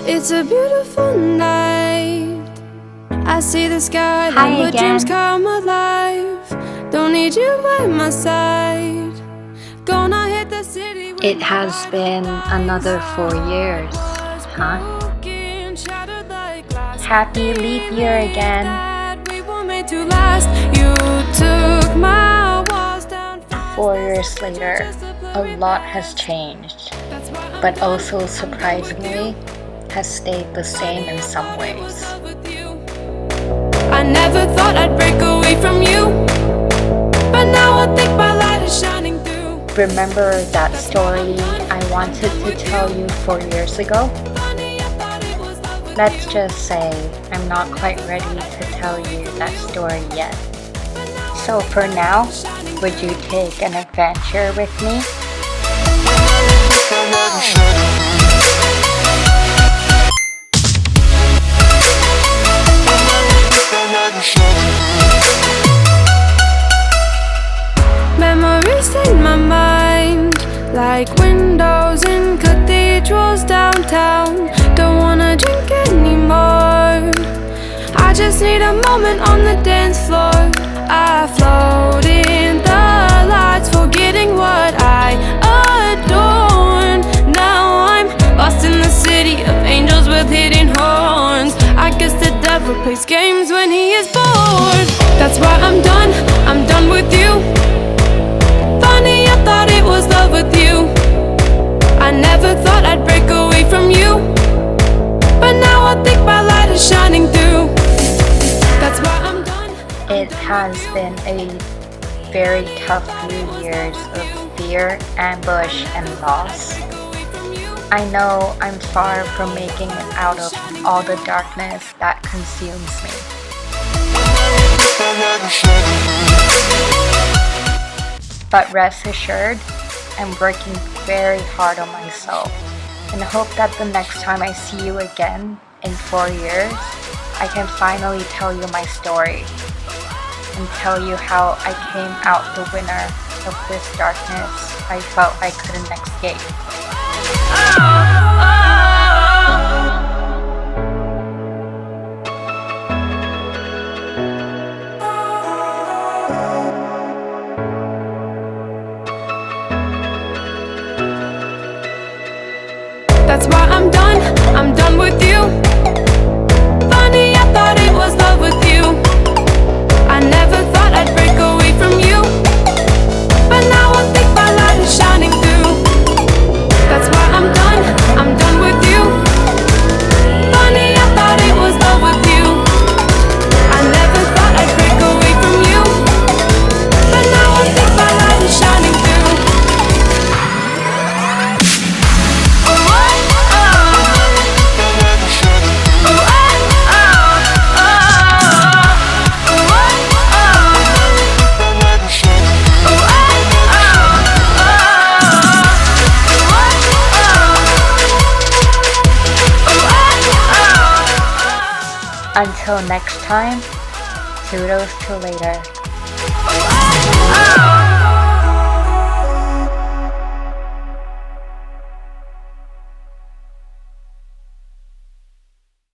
It's a beautiful night. I see the sky Hi and my again. dreams come alive. Don't need you by my side. Gonna hit the city. It has been another 4 years, huh? Happy leap year again. We were made to last. You took my walls down. 4 years later, a lot has changed, but also surprisingly has stayed the same in some ways. I never thought I'd break away from you, but now I think my light is shining through. Remember that story I wanted to tell you 4 years ago? Let's just say I'm not quite ready to tell you that story yet. So for now, would you take an adventure with me? Memories in my mind, like windows in cathedrals downtown. Don't wanna drink anymore, I just need a moment on the dance floor. I float in the lights, forgetting what I adore. Now I'm lost in the city of angels with hidden horns. I guess the devil plays games when he is bored. That's why I'm done with you. Funny, I thought it was love with you. I never thought I'd break away from you, but now I think my light is shining through. That's why I'm done. It has been a very tough few years of fear, ambush, and loss. I know I'm far from making it out of all the darkness that consumes me. But rest assured, I'm working very hard on myself and hope that the next time I see you again in 4 years, I can finally tell you my story and tell you how I came out the winner of this darkness I felt I couldn't escape. That's why I'm done with you. Funny, I thought it was love with you. I never thought I'd break away from you, but now I think my light is shining through. That's why I'm done with you. Funny, I thought it was love with you. I never thought I'd break away from you, but now I think my light is shining through. Until next time, toodles till later.